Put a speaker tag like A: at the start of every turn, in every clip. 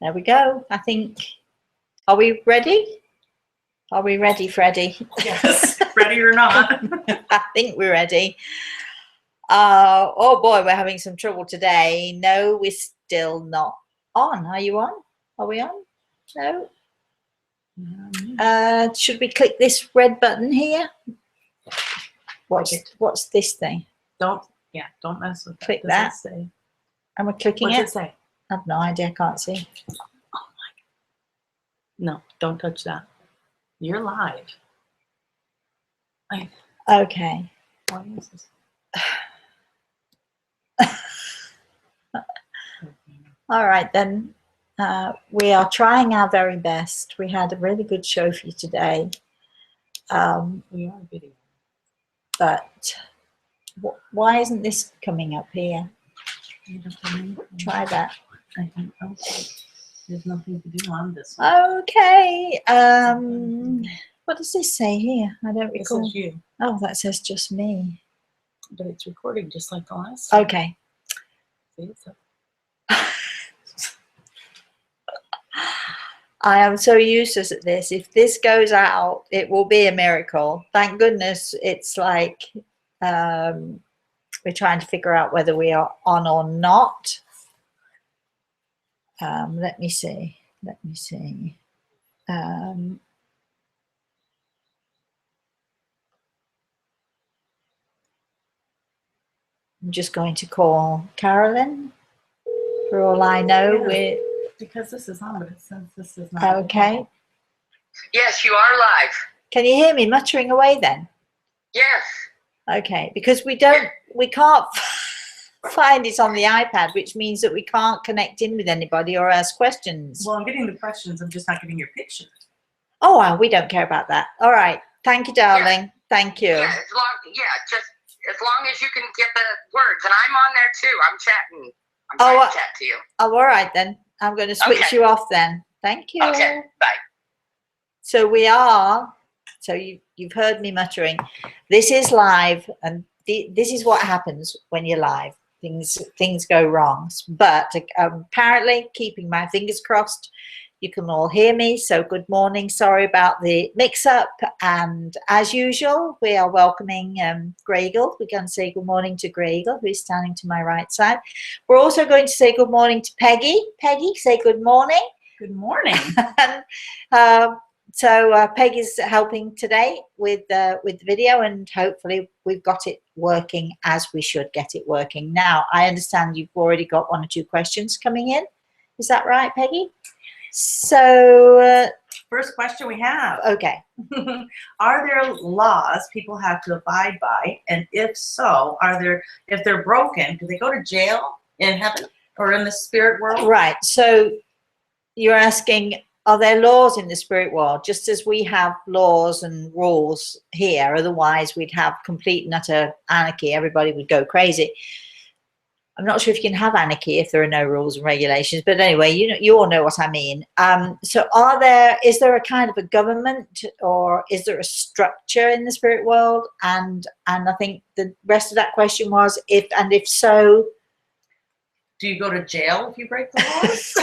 A: There we go. I think, are we ready? Are we ready, Freddie?
B: Yes, ready or not.
A: I think we're ready. Oh boy, we're having some trouble today. No, we're still not on. Are you on? Are we on? No. Should we click this red button here? What's this thing?
B: Don't mess with that.
A: Click that. And we're clicking
B: What's
A: it.
B: it say?
A: I have no idea. I can't see.
B: Oh my. No, don't touch that. You're live.
A: Okay.
B: Why is this?
A: All right then. We are trying our very best. We had a really good show for you today.
B: We are video.
A: But why isn't this coming up here? Try that.
B: I think there's nothing to do on this one.
A: Okay. What does this say here? I don't recall.
B: This is you.
A: Oh, that says just me.
B: But it's recording just like the last time.
A: Okay.
B: See, so.
A: I am so useless at this. If this goes out, it will be a miracle. Thank goodness it's like we're trying to figure out whether we are on or not. Let me see. I'm just going to call Carolyn. For all I know, we're...
B: Because this is on, but it says this is not.
A: Okay.
C: Yes, you are live.
A: Can you hear me muttering away then?
C: Yes.
A: Okay, because we can't find it on the iPad, which means that we can't connect in with anybody or ask questions.
B: Well, I'm getting the questions. I'm just not getting your picture.
A: Oh, well, we don't care about that. All right. Thank you, darling. Yeah. Thank you.
C: Yeah, just as long as you can get the words. And I'm on there too. I'm chatting. I'm trying to chat to you.
A: Oh, all right then. I'm going to switch you off then. Thank you.
C: Okay, bye.
A: So we are, so you've heard me muttering. This is live, and this is what happens when you're live. Things go wrong. But apparently, keeping my fingers crossed, you can all hear me. So good morning. Sorry about the mix-up. And as usual, we are welcoming Gregel. We're going to say good morning to Gregel, who is standing to my right side. We're also going to say good morning to Peggy. Peggy, say good morning.
B: Good morning.
A: So Peggy's helping today with the video, and hopefully we've got it working as we should get it working. Now, I understand you've already got 1 or 2 questions coming in. Is that right, Peggy? So
B: first question we have.
A: Okay.
B: Are there laws people have to abide by? And if so, if they're broken, do they go to jail in heaven or in the spirit world?
A: Right. So you're asking, are there laws in the spirit world? Just as we have laws and rules here, otherwise we'd have complete and utter anarchy. Everybody would go crazy. I'm not sure if you can have anarchy if there are no rules and regulations, but anyway, you all know what I mean. So is there a kind of a government, or is there a structure in the spirit world? And I think the rest of that question was if so.
B: Do you go to jail if you break the laws?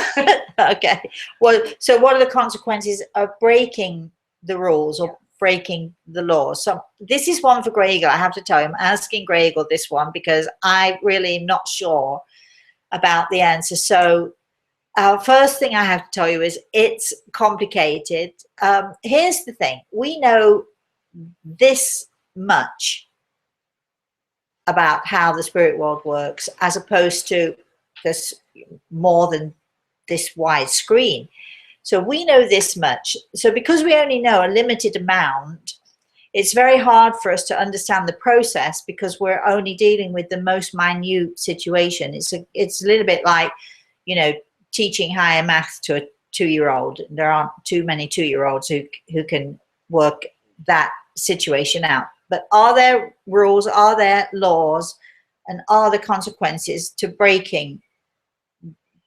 A: Okay. Well, so what are the consequences of breaking the rules or breaking the law? So this is one for Gregel. I have to tell you, I'm asking Gregel this one because I really am not sure about the answer. So first thing I have to tell you is it's complicated. Here's the thing. We know this much about how the spirit world works as opposed to this more than this wide screen. So we know this much. So because we only know a limited amount, it's very hard for us to understand the process because we're only dealing with the most minute situation. It's a little bit like, teaching higher maths to a 2-year-old. There aren't too many 2-year-olds who can work that situation out. But are there rules, are there laws, and are there consequences to breaking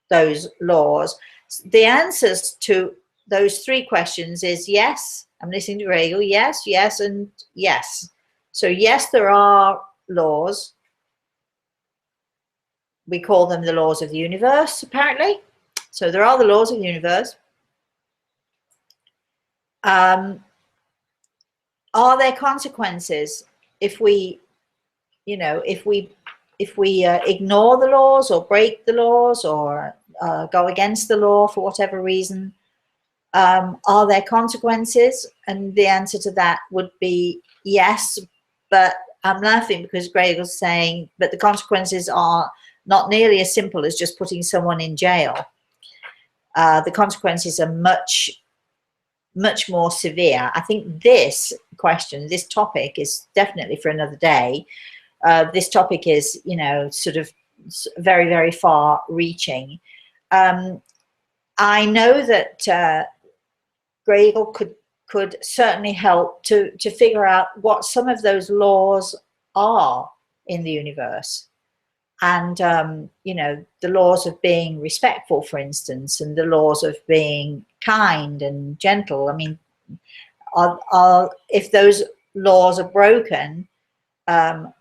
A: those laws? The answers to those 3 questions is yes. I'm listening to Gregel. Yes, yes, and yes. So yes, there are laws. We call them the laws of the universe, apparently. So there are the laws of the universe. Are there consequences if we, if we ignore the laws or break the laws or go against the law for whatever reason? Are there consequences? And the answer to that would be yes, but I'm laughing because Greg was saying, but the consequences are not nearly as simple as just putting someone in jail. The consequences are much more severe. I think this topic is definitely for another day. This topic is, sort of very, very far reaching. I know that Gregor could certainly help to figure out what some of those laws are in the universe. And, the laws of being respectful, for instance, and the laws of being kind and gentle. I mean, if those laws are broken, I'm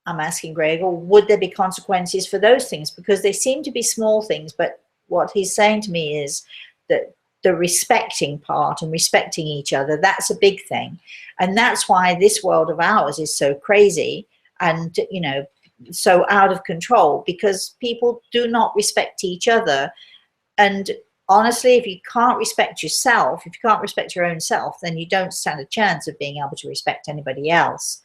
A: asking Gregor, would there be consequences for those things? Because they seem to be small things, but what he's saying to me is that the respecting part and respecting each other, that's a big thing. And that's why this world of ours is so crazy and, so out of control, because people do not respect each other. And honestly, if you can't respect yourself, if you can't respect your own self, then you don't stand a chance of being able to respect anybody else.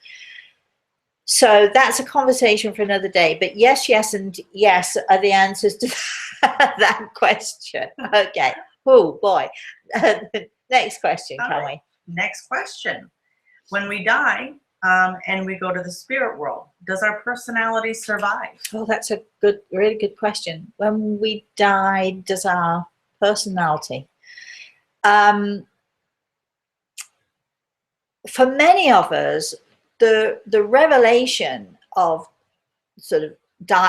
A: So that's a conversation for another day. But yes, and yes are the answers to that question. Okay. Oh boy. Next question, can we?
B: Next question. When we die and we go to the spirit world, does our personality survive?
A: Oh, that's a really good question. When we die, does our personality? For many of us, the revelation of sort of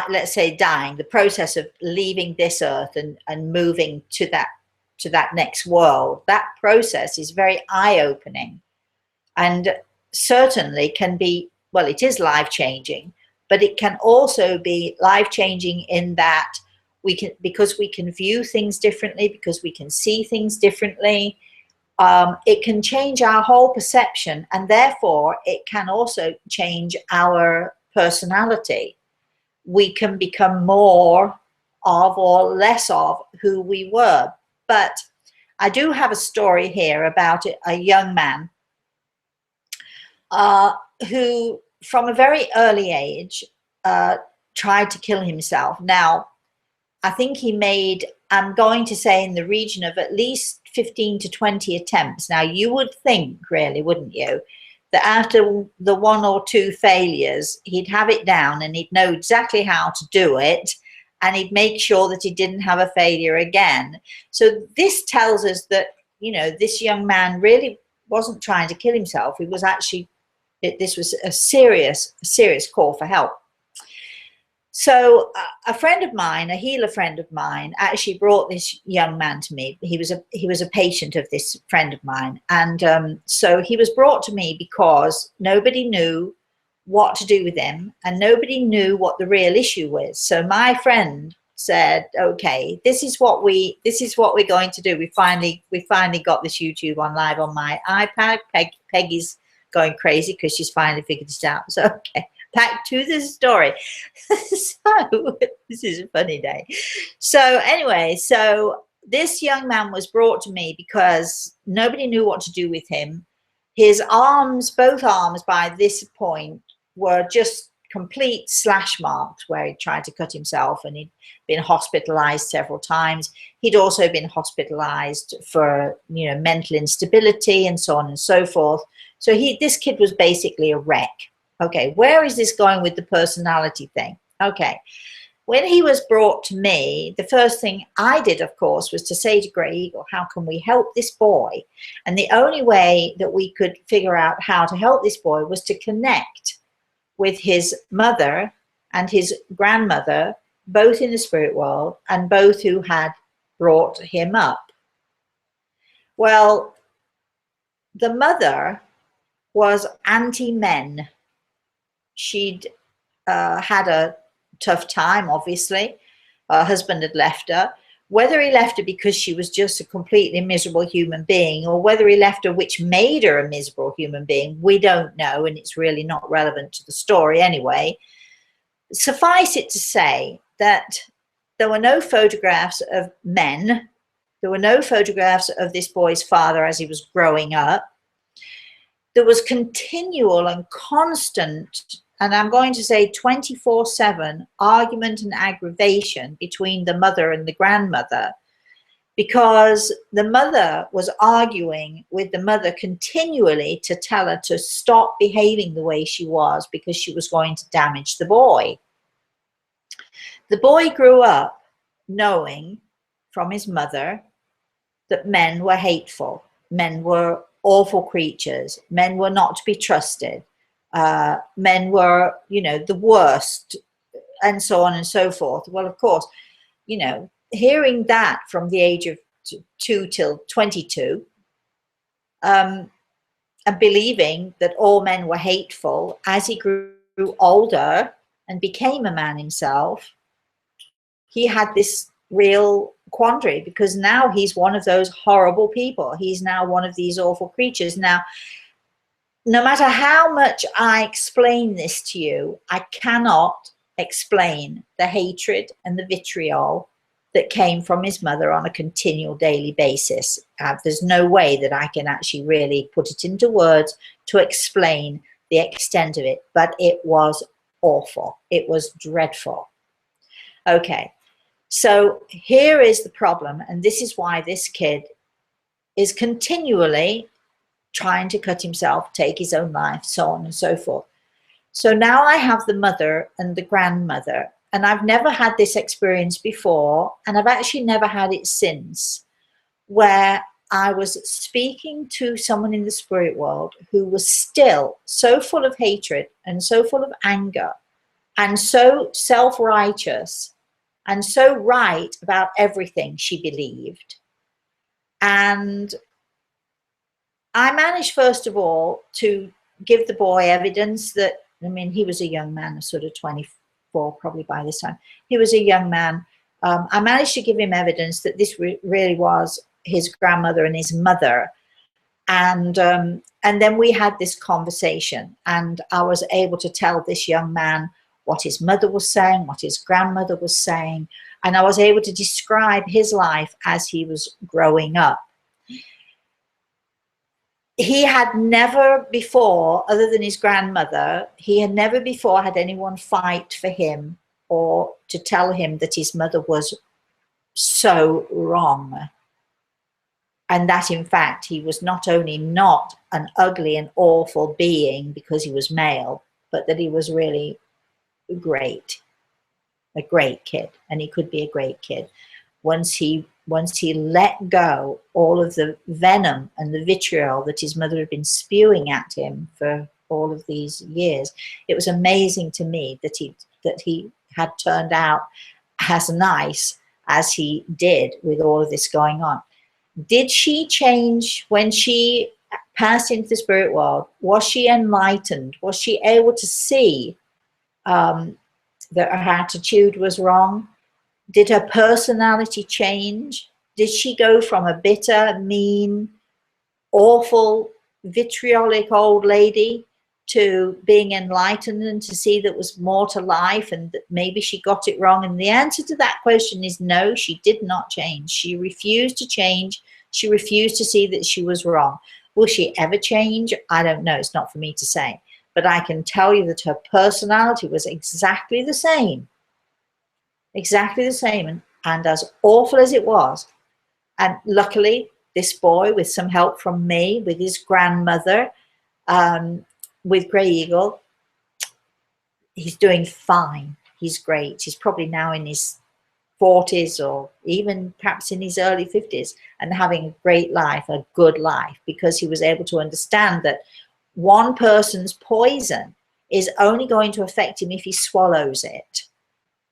A: let's say dying, the process of leaving this earth and moving to that next world, that process is very eye-opening, and certainly can be, well, it is life-changing, but it can also be life-changing in that because we can view things differently, because we can see things differently. It can change our whole perception, and therefore it can also change our personality. We can become more of or less of who we were. But I do have a story here about a young man who, from a very early age, tried to kill himself. Now, I think he made, I'm going to say, in the region of at least 15 to 20 attempts. Now, you would think, really, wouldn't you, that after the one or two failures, he'd have it down and he'd know exactly how to do it, and he'd make sure that he didn't have a failure again. So this tells us that, this young man really wasn't trying to kill himself. He was actually, this was a serious call for help. So a friend of mine, a healer friend of mine, actually brought this young man to me. He was a patient of this friend of mine. And so he was brought to me because nobody knew what to do with him and nobody knew what the real issue was. So my friend said, okay, this is what we're going to do. We finally got this YouTube on live on my iPad. Peggy's going crazy because she's finally figured it out. So, okay. Back to the story. So this is a funny day. So anyway, so this young man was brought to me because nobody knew what to do with him. His arms, both arms by this point, were just complete slash marks where he tried to cut himself, and he'd been hospitalized several times. He'd also been hospitalized for, mental instability and so on and so forth. So this kid was basically a wreck. Okay, where is this going with the personality thing? Okay, when he was brought to me, the first thing I did, of course, was to say to Greg, how can we help this boy? And the only way that we could figure out how to help this boy was to connect with his mother and his grandmother, both in the spirit world and both who had brought him up. Well, the mother was anti-men. She'd had a tough time, obviously. Her husband had left her, Whether he left her because she was just a completely miserable human being, or whether he left her which made her a miserable human being, we don't know, and it's really not relevant to the story anyway. Suffice it to say that there were no photographs of men. There were no photographs of this boy's father as he was growing up. There was continual and constant, and I'm going to say 24/7, argument and aggravation between the mother and the grandmother, because the mother was arguing with the mother continually to tell her to stop behaving the way she was because she was going to damage the boy. The boy grew up knowing from his mother that men were hateful, men were awful creatures, men were not to be trusted, men were, you know, the worst, and so on and so forth. Well, of course, you know, hearing that from the age of 2 till 22, and believing that all men were hateful, as he grew older and became a man himself, he had this real quandary, because now he's one of those horrible people. He's now one of these awful creatures. Now, no matter how much I explain this to you, I cannot explain the hatred and the vitriol that came from his mother on a continual daily basis. There's no way that I can actually really put it into words to explain the extent of it, but it was awful. It was dreadful. Okay. So here is the problem, and this is why this kid is continually trying to cut himself, take his own life, so on and so forth. So now I have the mother and the grandmother, and I've never had this experience before, and I've actually never had it since, where I was speaking to someone in the spirit world who was still so full of hatred and so full of anger and so self-righteous and so right about everything she believed. And I managed, first of all, to give the boy evidence that, I mean, he was a young man, sort of 24 probably by this time. He was a young man. I managed to give him evidence that this really was his grandmother and his mother. And then we had this conversation, and I was able to tell this young man what his mother was saying, what his grandmother was saying, and I was able to describe his life as he was growing up. He had never before, other than his grandmother, he had never before had anyone fight for him or to tell him that his mother was so wrong. And that, in fact, he was not only not an ugly and awful being because he was male, but that he was really great, a great kid, and he could be a great kid. Once he let go all of the venom and the vitriol that his mother had been spewing at him for all of these years, it was amazing to me that he had turned out as nice as he did with all of this going on. Did she change when she passed into the spirit world? Was she enlightened? Was she able to see that her attitude was wrong? Did her personality change? Did she go from a bitter, mean, awful, vitriolic old lady to being enlightened and to see that was more to life, and that maybe she got it wrong? And the answer to that question is no, she did not change. She refused to change. She refused to see that she was wrong. Will she ever change? I don't know. It's not for me to say. But I can tell you that her personality was exactly the same. Exactly the same, and as awful as it was. And luckily, this boy, with some help from me, with his grandmother, with Grey Eagle, he's doing fine. He's great. He's probably now in his 40s or even perhaps in his early 50s and having a great life, a good life, because he was able to understand that one person's poison is only going to affect him if he swallows it.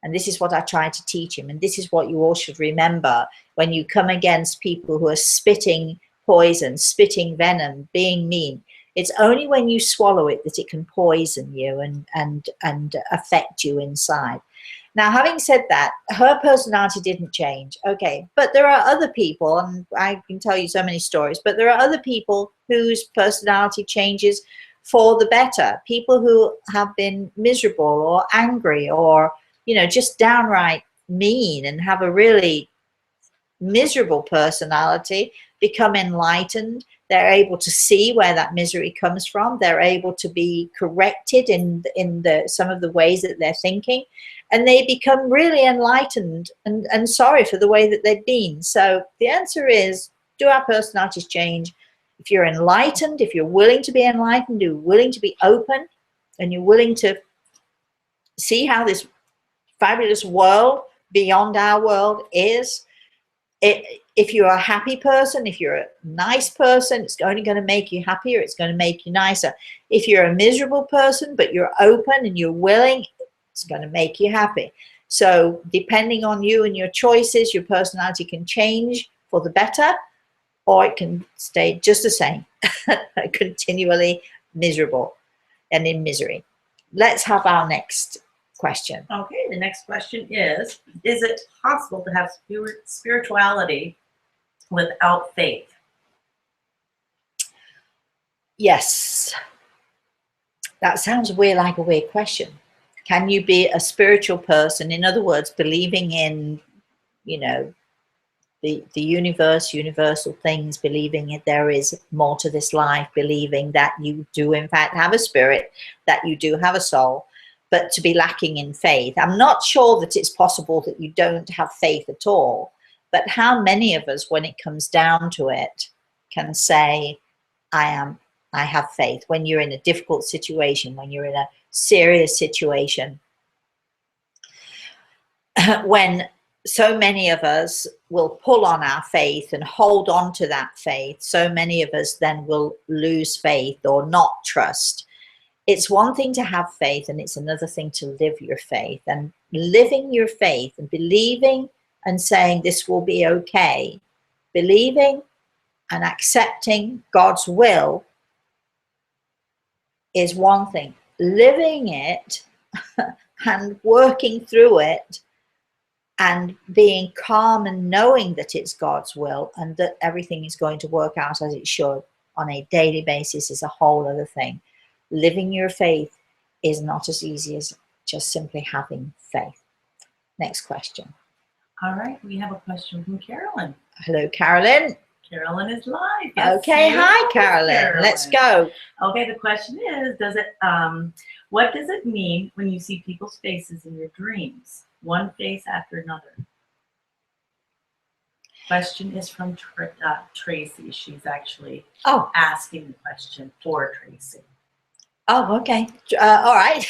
A: And this is what I tried to teach him. And this is what you all should remember when you come against people who are spitting poison, spitting venom, being mean. It's only when you swallow it that it can poison you and affect you inside. Now, having said that, her personality didn't change. Okay, but there are other people, and I can tell you so many stories, but there are other people whose personality changes for the better. People who have been miserable or angry or, you know, just downright mean and have a really miserable personality become enlightened. They're able to see where that misery comes from. They're able to be corrected in some of the ways that they're thinking, and they become really enlightened and sorry for the way that they've been. So the answer is, do our personalities change? If you're enlightened, if you're willing to be enlightened, you're willing to be open, and you're willing to see how this fabulous world beyond our world is, if you're a happy person, if you're a nice person, it's only going to make you happier. It's going to make you nicer. If you're a miserable person, but you're open and you're willing, it's going to make you happy. So depending on you and your choices, your personality can change for the better, or it can stay just the same, continually miserable and in misery. Let's have our next question.
B: Okay, the next question is it possible to have spirituality without faith?
A: Yes. That sounds weird, like a weird question. Can you be a spiritual person? In other words, believing in, you know, the universe, universal things, believing that there is more to this life, believing that you do in fact have a spirit, that you do have a soul, but to be lacking in faith. I'm not sure that it's possible that you don't have faith at all, but how many of us, when it comes down to it, can say, I have faith? When you're in a difficult situation, when you're in a serious situation, when so many of us will pull on our faith and hold on to that faith, so many of us then will lose faith or not trust. It's one thing to have faith, and it's another thing to live your faith. And living your faith and believing and saying this will be okay, believing and accepting God's will is one thing. Living it and working through it and being calm and knowing that it's God's will and that everything is going to work out as it should on a daily basis is a whole other thing. Living your faith is not as easy as just simply having faith. Next question.
B: All right, we have a question from Carolyn.
A: Hello, Carolyn.
B: Carolyn is live. Yes,
A: okay, hi, Carolyn. Let's go.
B: Okay, the question is, what does it mean when you see people's faces in your dreams? One face after another. Question is from Tracy. She's actually asking the question for Tracy.
A: Oh, okay. All right.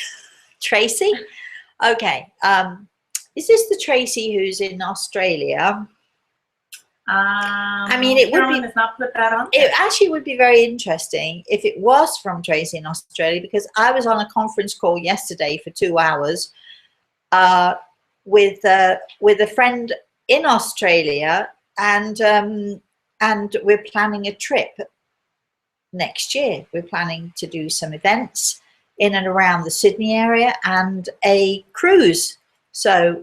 A: Tracy? Okay. Is this the Tracy who's in Australia? I mean, it would be.
B: Has not put that on there.
A: It actually would be very interesting if it was from Tracy in Australia, because I was on a conference call yesterday for 2 hours with a friend in Australia, and we're planning a trip next year. We're planning to do some events in and around the Sydney area and a cruise. So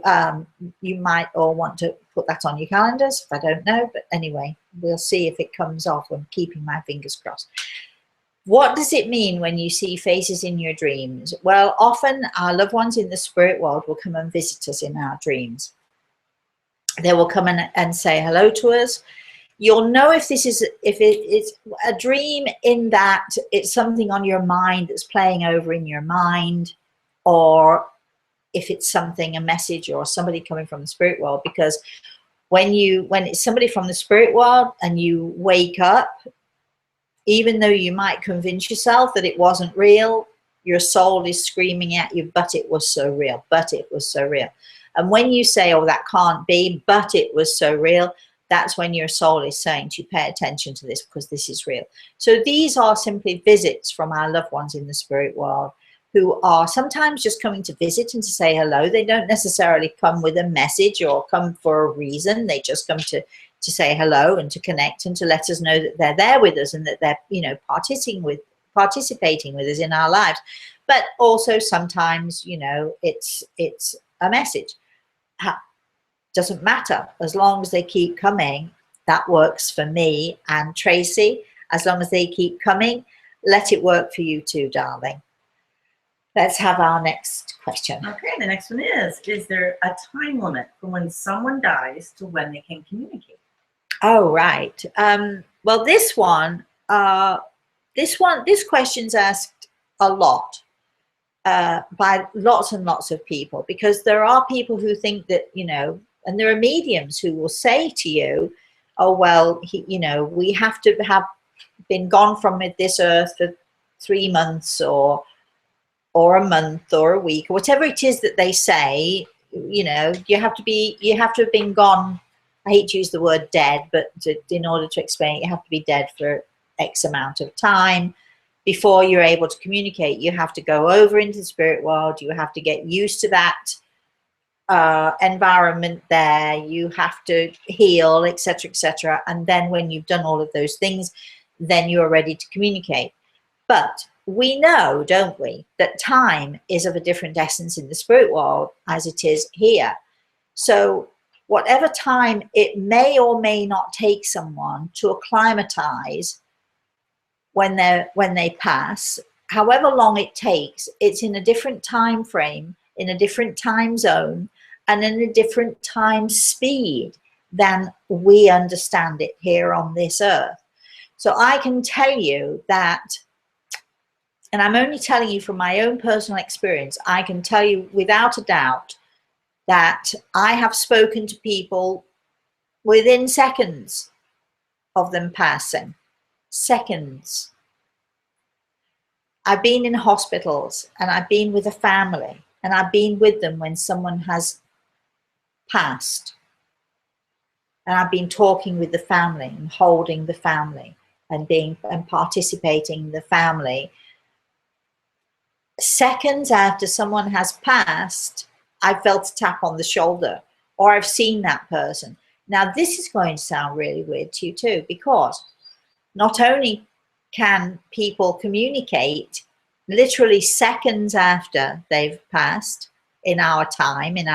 A: you might all want to put that on your calendars. I don't know, but anyway, we'll see if it comes off. I'm keeping my fingers crossed. What does it mean when you see faces in your dreams? Well, often our loved ones in the spirit world will come and visit us in our dreams. They will come and say hello to us. You'll know if it's a dream in that it's something on your mind that's playing over in your mind, or if it's something, a message or somebody coming from the spirit world. Because when it's somebody from the spirit world and you wake up, even though you might convince yourself that it wasn't real, your soul is screaming at you, but it was so real, but it was so real. And when you say, oh, that can't be, but it was so real, that's when your soul is saying to you, pay attention to this because this is real. So these are simply visits from our loved ones in the spirit world, who are sometimes just coming to visit and to say hello. They don't necessarily come with a message or come for a reason. They just come to say hello and to connect and to let us know that they're there with us and that they're, you know, participating with us in our lives. But also sometimes, you know, it's a message. Doesn't matter, as long as they keep coming, that works for me and Tracy. As long as they keep coming, let it work for you too, darling. Let's have our next question.
B: Okay, the next one is there a time limit for when someone dies to when they can communicate?
A: Oh, right. Well, this question's asked a lot by lots and lots of people, because there are people who think that, you know, and there are mediums who will say to you, oh, well, you know, we have to have been gone from this earth for 3 months or a month or a week, or whatever it is that they say. You know, you have to have been gone. I hate to use the word dead, but in order to explain it, you have to be dead for X amount of time before you're able to communicate. You have to go over into the spirit world. You have to get used to that environment there. You have to heal, etc., etc. And then when you've done all of those things, then you're ready to communicate. But we know, don't we, that time is of a different essence in the spirit world as it is here. So whatever time it may or may not take someone to acclimatize when they pass, however long it takes, it's in a different time frame, in a different time zone, and in a different time speed than we understand it here on this earth. So I can tell you that, and I'm only telling you from my own personal experience, I can tell you without a doubt that I have spoken to people within seconds of them passing. Seconds. I've been in hospitals and I've been with a family and I've been with them when someone has passed. And I've been talking with the family and holding the family and participating in the family. Seconds after someone has passed, I felt a tap on the shoulder, or I've seen that person. Now, this is going to sound really weird to you too, because not only can people communicate literally seconds after they've passed in our time, in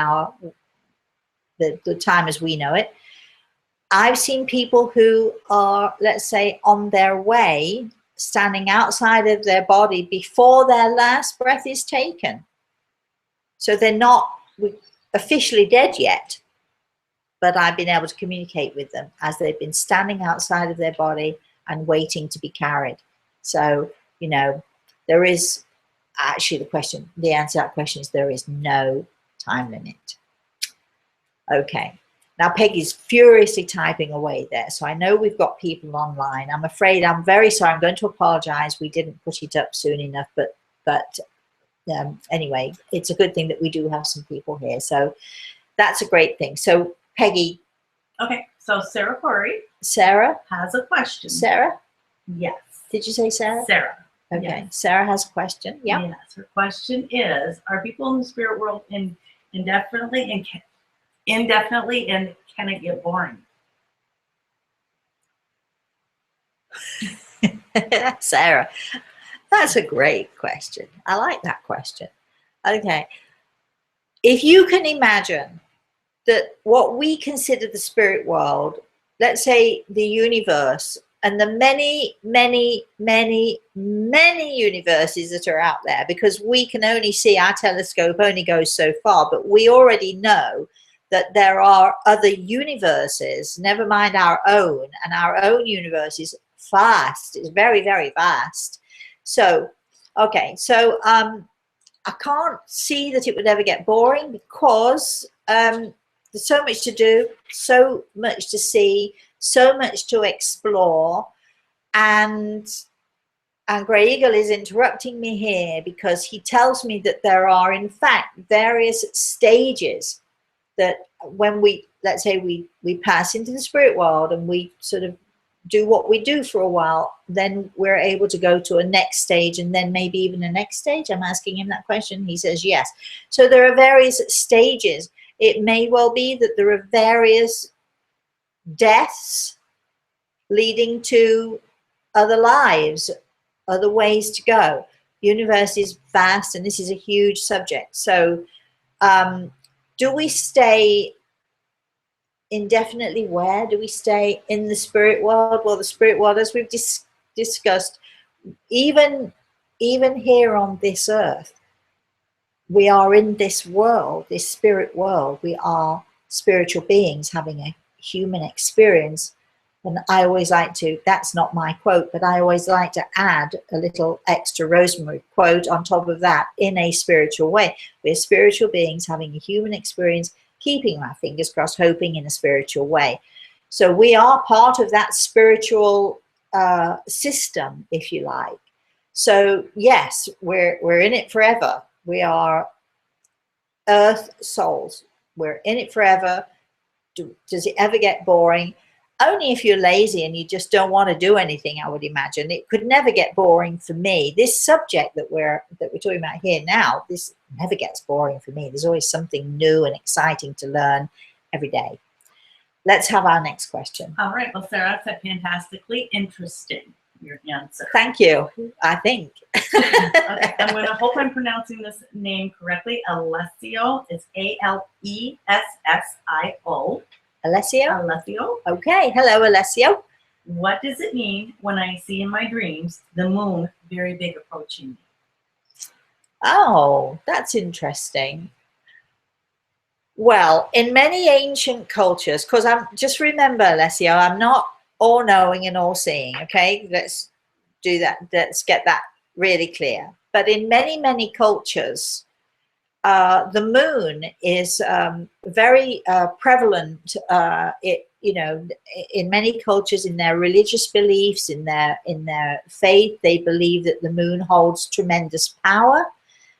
A: the time as we know it, I've seen people who are, let's say, on their way, standing outside of their body before their last breath is taken. So they're not officially dead yet, but I've been able to communicate with them as they've been standing outside of their body and waiting to be carried. So, you know, there is actually the answer to that question is there is no time limit. Okay. Now, Peggy's furiously typing away there. So I know we've got people online. I'm afraid, I'm very sorry. I'm going to apologize. We didn't put it up soon enough, but anyway, it's a good thing that we do have some people here. So that's a great thing. So Peggy.
B: Okay, so Sarah Corey.
A: Sarah?
B: Has a question.
A: Sarah?
B: Yes.
A: Did you say Sarah?
B: Sarah.
A: Okay,
B: yes.
A: Sarah has a question. Yeah.
B: Yes, her question is, are people in the spirit world indefinitely and can it get boring?
A: Sarah, that's a great question. I like that question. Okay. If you can imagine that what we consider the spirit world, let's say the universe, and the many, many, many, many universes that are out there, because we can only see, our telescope only goes so far, but we already know that there are other universes, never mind our own, and our own universe is vast. It's very, very vast. So, okay, so I can't see that it would ever get boring, because there's so much to do, so much to see, so much to explore. And Grey Eagle is interrupting me here because he tells me that there are, in fact, various stages that when we, let's say we pass into the spirit world and we sort of do what we do for a while, then we're able to go to a next stage, and then maybe even a next stage. I'm asking him that question. He says yes. So there are various stages. It may well be that there are various deaths leading to other lives, other ways to go. The universe is vast, and this is a huge subject. So Do we stay indefinitely? Where do we stay in the spirit world? Well, the spirit world, as we've discussed, even here on this earth, we are in this world, this spirit world. We are spiritual beings having a human experience. And I always like to, that's not my quote, but I always like to add a little extra Rosemary quote on top of that, in a spiritual way. We're spiritual beings having a human experience, keeping our fingers crossed, hoping in a spiritual way. So we are part of that spiritual system, if you like. So yes, we're in it forever. We are earth souls. We're in it forever. Does it ever get boring? Only if you're lazy and you just don't want to do anything, I would imagine. It could never get boring for me. This subject that we're talking about here now, this never gets boring for me. There's always something new and exciting to learn every day. Let's have our next question.
B: All right. Well, Sarah, that's fantastically interesting, your answer.
A: Thank you, I think.
B: Okay, I'm going to hope I'm pronouncing this name correctly. Alessio is Alessio.
A: Alessio?
B: Alessio.
A: Okay. Hello, Alessio.
B: What does it mean when I see in my dreams the moon very big approaching me?
A: Oh, that's interesting. Well, in many ancient cultures, because just remember, Alessio, I'm not all-knowing and all-seeing, okay? Let's do that. Let's get that really clear. But in many cultures, the moon is very prevalent. In many cultures, in their religious beliefs, in their faith, they believe that the moon holds tremendous power.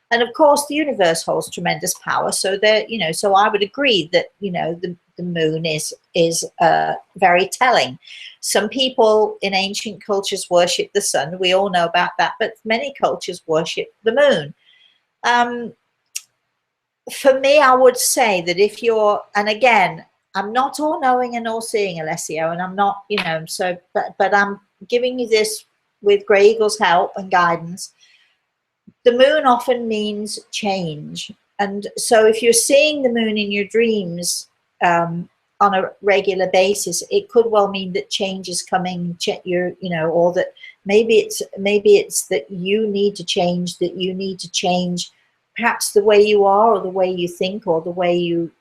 A: And of course, the universe holds tremendous power. So so I would agree that the moon is very telling. Some people in ancient cultures worship the sun. We all know about that, but many cultures worship the moon. For me, I would say that if you're, and again, I'm not all knowing and all seeing, Alessio, and I'm not, but I'm giving you this with Grey Eagle's help and guidance. The moon often means change. And so if you're seeing the moon in your dreams on a regular basis, it could well mean that change is coming, or that maybe it's that you need to change, perhaps the way you are, or the way you think, or the way you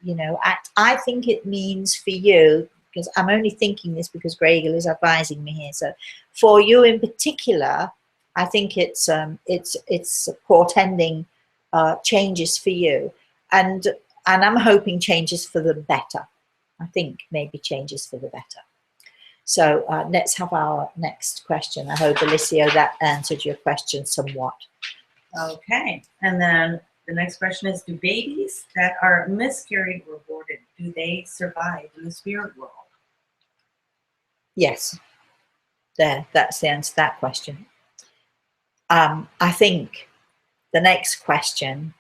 A: act. I think it means for you, because I'm only thinking this because Grey Eagle is advising me here. So for you in particular, I think it's portending changes for you, and I'm hoping changes for the better. I think maybe changes for the better. So let's have our next question. I hope, Alessio, that answered your question somewhat.
B: Okay, and then the next question is, do babies that are miscarried or aborted, do they survive in the spirit world?
A: Yes, that's the answer to that question. I think the next question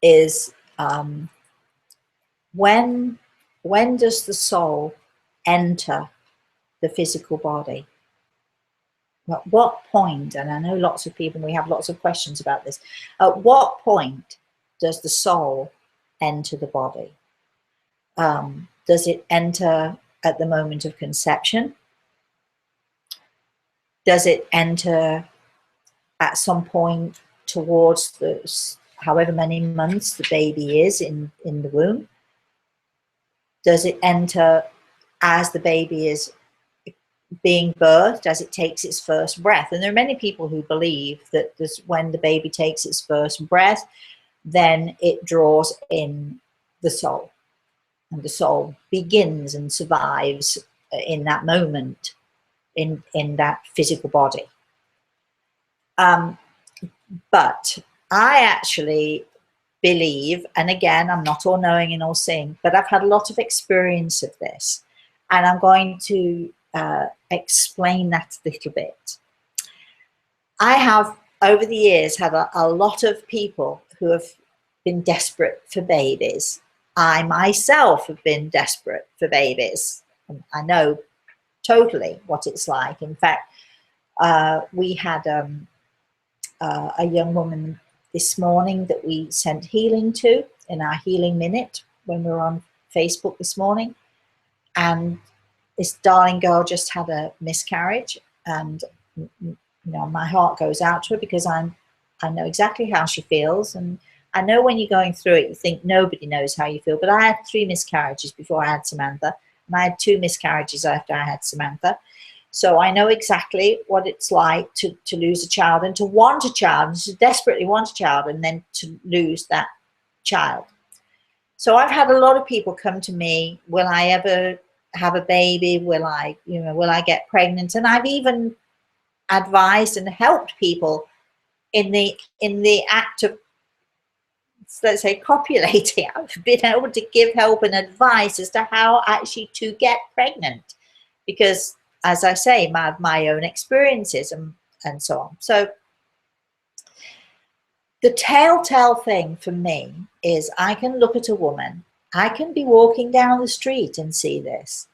A: is, when does the soul enter the physical body? At what point, and I know lots of people, we have lots of questions about this, at what point does the soul enter the body? Does it enter at the moment of conception? Does it enter at some point towards however many months the baby is in the womb? Does it enter as the baby is being birthed, as it takes its first breath? And there are many people who believe that when the baby takes its first breath, then it draws in the soul, and the soul begins and survives in that moment, in that physical body. But I actually believe, and again, I'm not all knowing and all seeing, but I've had a lot of experience of this, and I'm going to explain that a little bit. I have, over the years, had a lot of people who have been desperate for babies. I myself have been desperate for babies. I know totally what it's like. In fact, we had a young woman this morning that we sent healing to in our healing minute. when we were on Facebook this morning, and this darling girl just had a miscarriage, and you know, my heart goes out to her because I know exactly how she feels, and I know when you're going through it, you think nobody knows how you feel. But I had 3 miscarriages before I had Samantha, and I had 2 miscarriages after I had Samantha. So I know exactly what it's like to lose a child, and to want a child, and to desperately want a child, and then to lose that child. So I've had a lot of people come to me, will I ever have a baby? Will I get pregnant? And I've even advised and helped people in the act of, let's say, copulating. I've been able to give help and advice as to how actually to get pregnant, because, as I say, my own experiences and so on. So the telltale thing for me is I can look at a woman, I can be walking down the street and see this,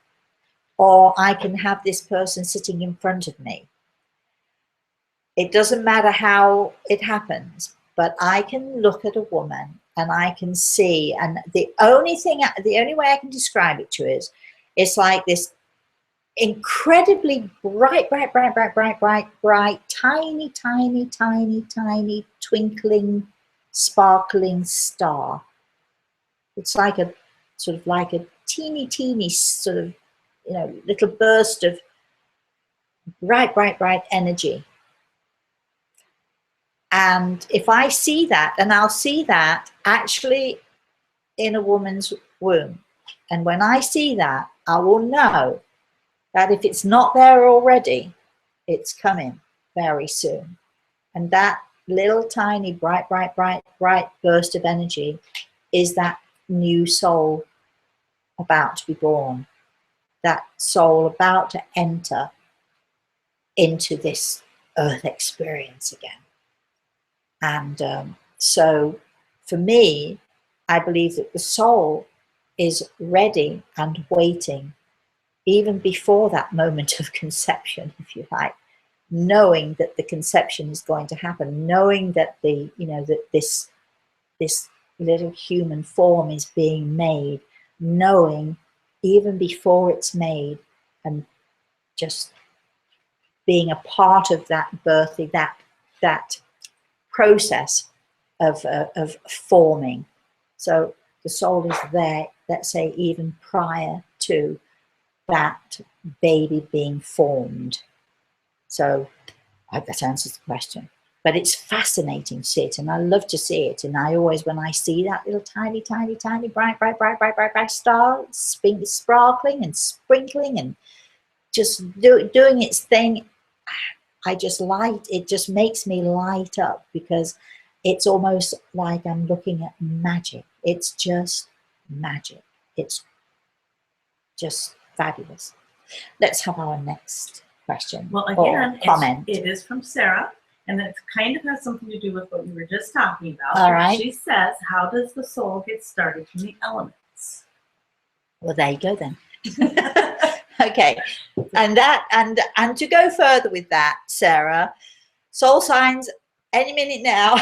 A: or I can have this person sitting in front of me. It doesn't matter how it happens, but I can look at a woman and I can see, and the only way I can describe it to is, it's like this incredibly bright, tiny, twinkling, sparkling star. It's like a sort of like a teeny sort of, you know, little burst of bright energy. And if I see that, and I'll see that actually in a woman's womb, and when I see that, I will know that if it's not there already, it's coming very soon. And that little tiny bright burst of energy is that new soul about to be born, that soul about to enter into this earth experience again. And so for me, I believe that the soul is ready and waiting even before that moment of conception, if you like, knowing that the conception is going to happen, knowing that that this little human form is being made, knowing even before it's made, and just being a part of that birthing, that process of forming. So the soul is there, let's say, even prior to that baby being formed. So I hope that answers the question. But it's fascinating to see it, and I love to see it. And I always, when I see that little tiny bright star sparkling and sprinkling and just doing its thing, I just light, it just makes me light up, because it's almost like I'm looking at magic. It's just magic. It's just fabulous. Let's have our next question.
B: Well, again,
A: comment.
B: It is from Sarah, and it kind of has something to do with what we were just talking about.
A: All right.
B: She says, how does the soul get started from the elements?
A: Well, there you go then. Okay, and to go further with that, Sarah, soul signs any minute now.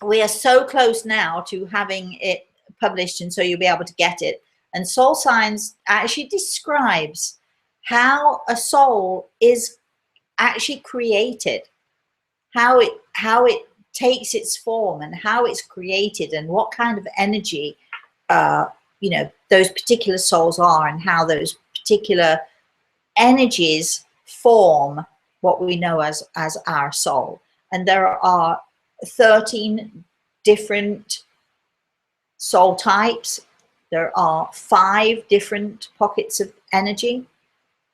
A: We are so close now to having it published, and so you'll be able to get it. And soul signs actually describes how a soul is actually created, how it takes its form, and how it's created, and what kind of energy those particular souls are, and how those particular energies form what we know as our soul. And there are 13 different soul types. There are 5 different pockets of energy.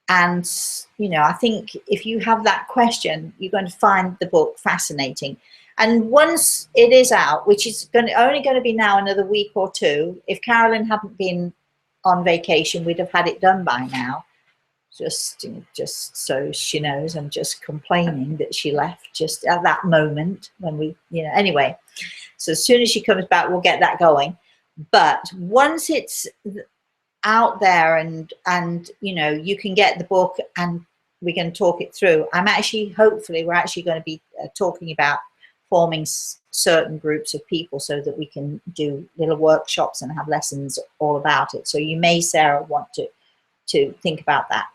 A: And I think if you have that question, you're going to find the book fascinating. And once it is out, which is only going to be now another week or 2, if Carolyn hadn't been on vacation, we'd have had it done by now. Just so she knows, I'm just complaining that she left just at that moment when we, anyway. So as soon as she comes back, we'll get that going. But once it's out there and you can get the book and we can talk it through. Hopefully we're actually going to be talking about forming certain groups of people so that we can do little workshops and have lessons all about it. So you may, Sarah, want to think about that.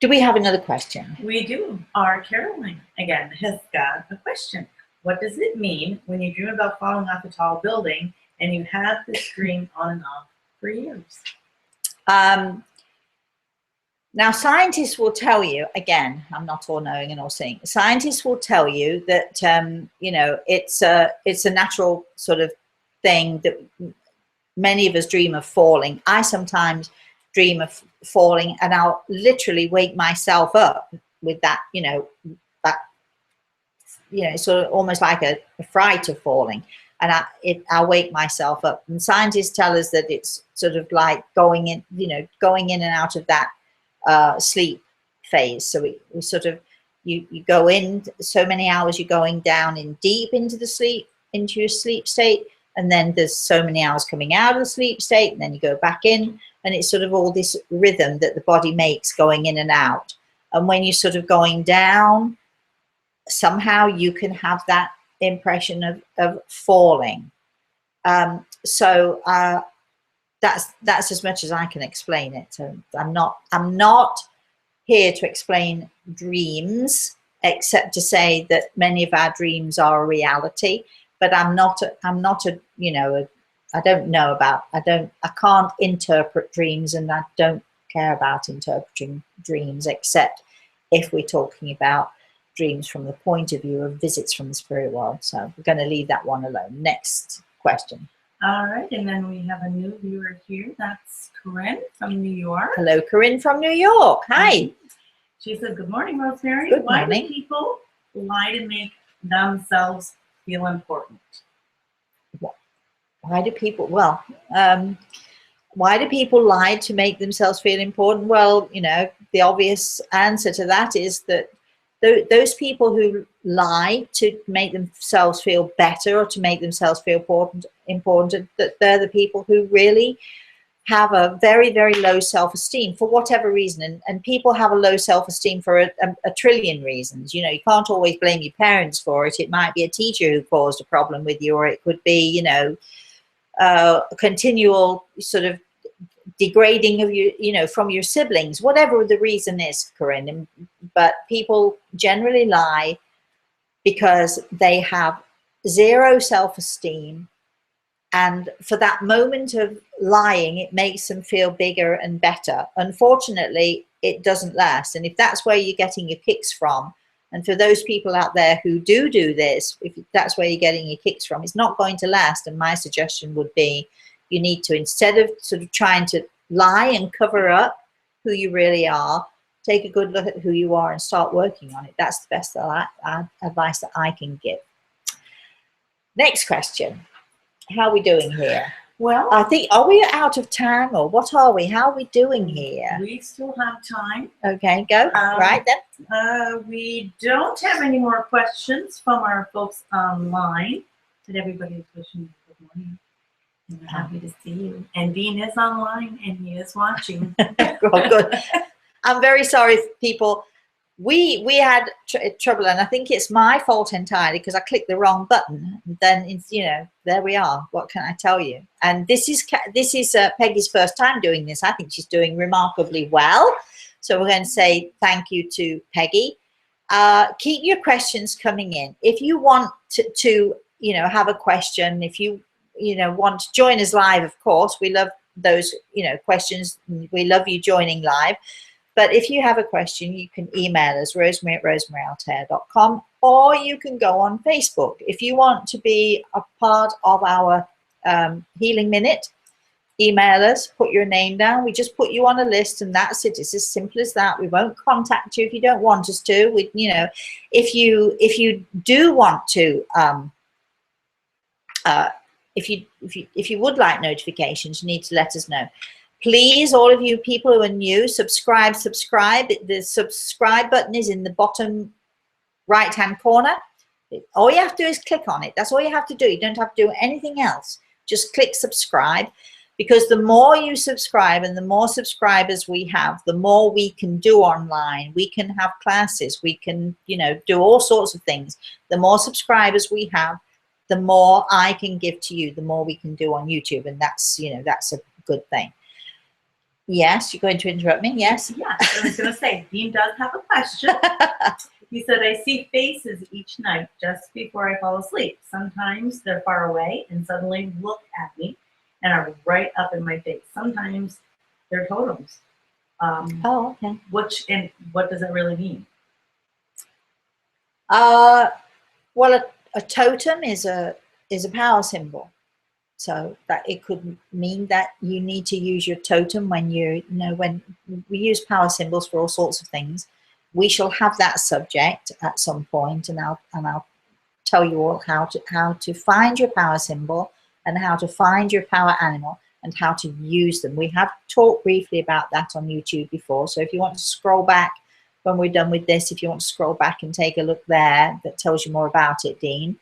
A: Do we have another question?
B: We do. Our Caroline, again, has got a question. What does it mean when you dream about falling off a tall building and you have this dream on and off for years?
A: Now, scientists will tell you, again, I'm not all knowing and all seeing, scientists will tell you that, you know, it's a natural sort of thing that many of us dream of falling. I sometimes dream of falling, and I'll literally wake myself up with that, you know, sort of almost like a fright of falling. And I'll wake myself up. And scientists tell us that it's sort of like going in, you know, going in and out of that sleep phase. So we sort of, you go in so many hours, you're going down in deep into your sleep state, and then there's so many hours coming out of the sleep state, and then you go back in, and it's sort of all this rhythm that the body makes going in and out. And when you're sort of going down, somehow you can have that impression of falling. That's as much as I can explain it. So I'm not here to explain dreams, except to say that many of our dreams are a reality. But I'm not a you know, I can't interpret dreams, and I don't care about interpreting dreams, except if we're talking about dreams from the point of view of visits from the spirit world. So we're going to leave that one alone. Next question.
B: All right, and then we have a new viewer here. That's Corinne from New York.
A: Hello, Corinne from New York. Hi.
B: She says, good morning, Rosemary.
A: Good
B: Why
A: morning.
B: do people lie to make themselves feel important?
A: Why do people, well, why do people lie to make themselves feel important? Well, you know, the obvious answer to that is that those people who lie to make themselves feel better or to make themselves feel important, that they're the people who really have a very, very low self-esteem for whatever reason. And people have a low self-esteem for a trillion reasons. You know, you can't always blame your parents for it. It might be a teacher who caused a problem with you, or it could be, you know, a continual sort of degrading of you, you know, from your siblings, whatever the reason is, Corinne. But people generally lie because they have zero self-esteem, and for that moment of lying, it makes them feel bigger and better. Unfortunately, it doesn't last. And if that's where you're getting your kicks from, and for those people out there who do this, if that's where you're getting your kicks from, it's not going to last. And my suggestion would be, you need to, instead of sort of trying to lie and cover up who you really are, take a good look at who you are and start working on it. That's the best advice that I can give. Next question. How are we doing here?
B: Well,
A: I think, are we out of time, or what are we? How are we doing here?
B: we still have time.
A: Okay, go. Right then.
B: We don't have any more questions from our folks online. But everybody is wishing you good morning. And we're happy to see you. And Dean is online and he is watching.
A: Good. I'm very sorry, people. We had trouble, and I think it's my fault entirely because I clicked the wrong button. Then it's, you know, there we are. What can I tell you? And this is Peggy's first time doing this. I think she's doing remarkably well. So we're going to say thank you to Peggy. Keep your questions coming in. If you want to you know, have a question, if you know, want to join us live, of course, we love those, you know, questions. We love you joining live. But if you have a question, you can email us, rosemary@rosemaryltair.com, or you can go on Facebook. If you want to be a part of our Healing Minute, email us, put your name down. We just put you on a list, and that's it. It's as simple as that. We won't contact you if you don't want us to. We, you know, if you do want to, if you would like notifications, you need to let us know. Please, all of you people who are new, subscribe. The subscribe button is in the bottom right-hand corner. All you have to do is click on it. That's all you have to do. You don't have to do anything else. Just click subscribe. because the more you subscribe and the more subscribers we have, the more we can do online. We can have classes, we can, you know, do all sorts of things. The more subscribers we have, the more I can give to you, the more we can do on YouTube. And that's, you know, that's a good thing. Yes, you're going to interrupt me? Yes?
B: Yes, I was going to say, Dean does have a question. He said, I see faces each night just before I fall asleep. Sometimes they're far away and suddenly look at me and are right up in my face. Sometimes they're totems.
A: Oh, okay.
B: And what does that really mean?
A: Well, a totem is a power symbol. So that it could mean that you need to use your totem when you know, when we use power symbols for all sorts of things. We shall have that subject at some point, and I'll tell you all how to find your power symbol and how to find your power animal and how to use them. We have talked briefly about that on YouTube before. So if you want to scroll back when we're done with this, if you want to scroll back and take a look there, that tells you more about it, Dean.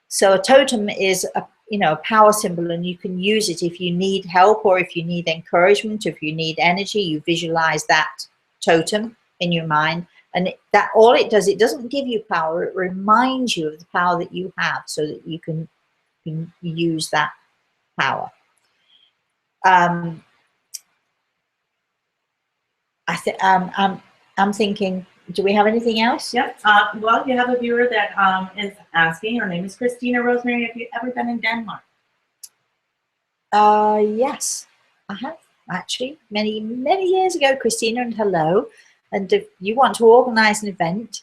A: So a totem is a, you know, a power symbol, and you can use it if you need help or if you need encouragement, if you need energy. You visualize that totem in your mind, and that all it does, it doesn't give you power, it reminds you of the power that you have so that you can use that power. I'm thinking, do we have anything else?
B: Yep. Well, you have a viewer that is asking, her name is Christina Rosemary, have you ever been in Denmark?
A: Yes, I have actually, many years ago, Christina, and hello. And if you want to organize an event,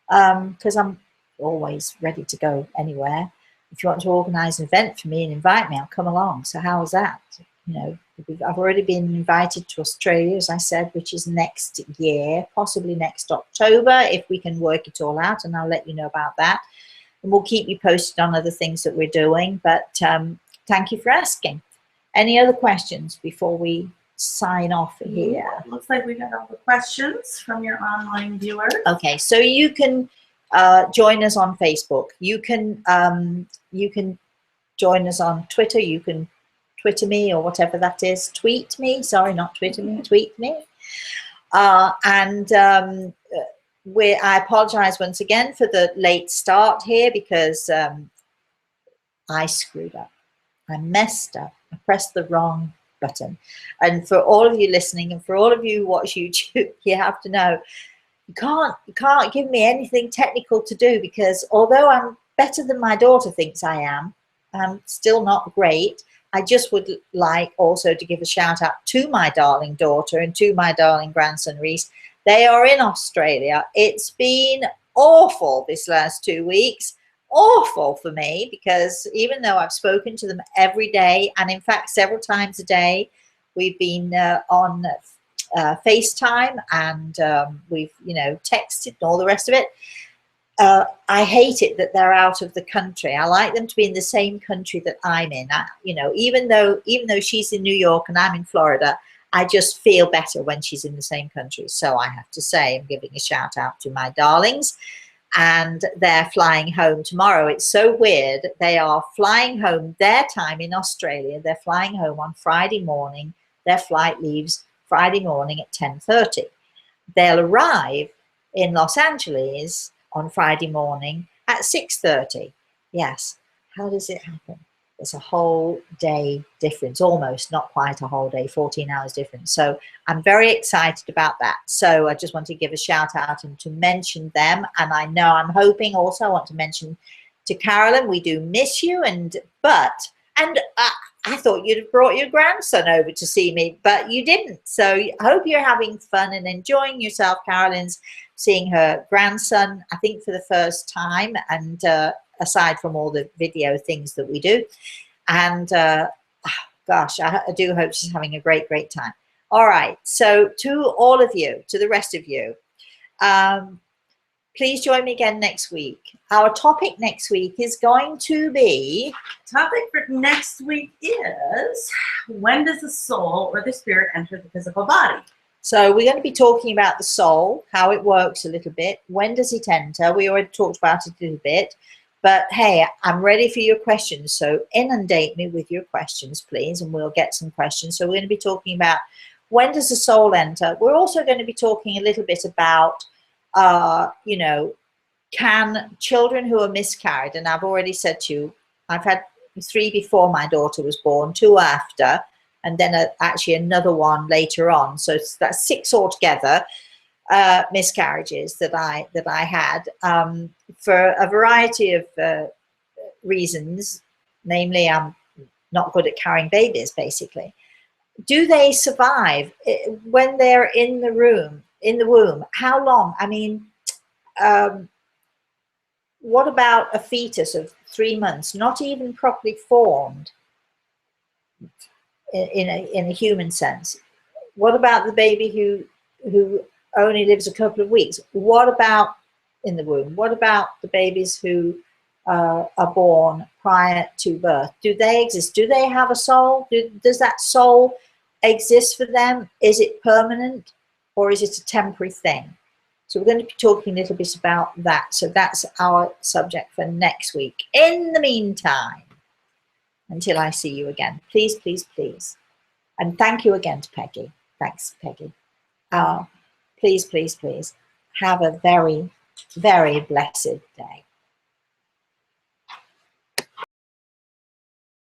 A: because I'm always ready to go anywhere, if you want to organize an event for me and invite me, I'll come along. So how's that? You know, I've already been invited to Australia, as I said, which is next year, possibly next October, if we can work it all out, and I'll let you know about that. And we'll keep you posted on other things that we're doing, but thank you for asking. Any other questions before we sign off here?
B: Looks like we got all the questions from your online viewers.
A: Okay, so you can join us on Facebook. You can join us on Twitter. You can Twitter me or whatever that is. Tweet me. Sorry, not Twitter me. Tweet me. I apologize once again for the late start here because I screwed up. I messed up. I pressed the wrong button. And for all of you listening and for all of you who watch YouTube, you have to know you can't give me anything technical to do, because although I'm better than my daughter thinks I am, I'm still not great. I just would like also to give a shout out to my darling daughter and to my darling grandson Reese. They are in Australia. It's been awful this last 2 weeks. Awful for me, because even though I've spoken to them every day, and in fact several times a day, we've been on FaceTime, and we've, you know, texted and all the rest of it. I hate it that they're out of the country. I like them to be in the same country that I'm in. You know, even though she's in New York and I'm in Florida, I just feel better when she's in the same country. So I have to say, I'm giving a shout out to my darlings, and they're flying home tomorrow. It's so weird. They are flying home their time in Australia. They're flying home on Friday morning. Their flight leaves Friday morning at 10:30. They'll arrive in Los Angeles on Friday morning at 6:30. Yes. How does it happen? It's a whole day difference, almost, not quite a whole day, 14 hours difference. So I'm very excited about that. So I just want to give a shout out and to mention them. And I know I'm hoping also, I want to mention to Carolyn, we do miss you. And I thought you'd have brought your grandson over to see me, but you didn't. So I hope you're having fun and enjoying yourself. Carolyn's seeing her grandson, I think, for the first time, and aside from all the video things that we do. And gosh, I do hope she's having a great time. All right, so to all of you, to the rest of you, please join me again next week. Our topic next week is going to be...
B: Topic for next week is, when does the soul or the spirit enter the physical body?
A: So we're going to be talking about the soul, how it works a little bit. When does it enter? We already talked about it a little bit. But hey, I'm ready for your questions. So inundate me with your questions, please, and we'll get some questions. So we're going to be talking about, when does the soul enter? We're also going to be talking a little bit about, you know, can children who are miscarried, and I've already said to you, I've had 3 before my daughter was born, 2 after, and then actually another one later on. So that's 6 altogether. Miscarriages that I had for a variety of reasons, namely I'm not good at carrying babies, basically. Do they survive when they're in the womb? How long? I mean, what about a fetus of 3 months, not even properly formed in a human sense? What about the baby who only lives a couple of weeks? What about in the womb? What about the babies who are born prior to birth? Do they exist? Do they have a soul? Does that soul exist for them? Is it permanent, or is it a temporary thing? So we're going to be talking a little bit about that. So that's our subject for next week. In the meantime, until I see you again, please, please, please. And thank you again to Peggy. Thanks, Peggy. Please, please, please have a very, very blessed day.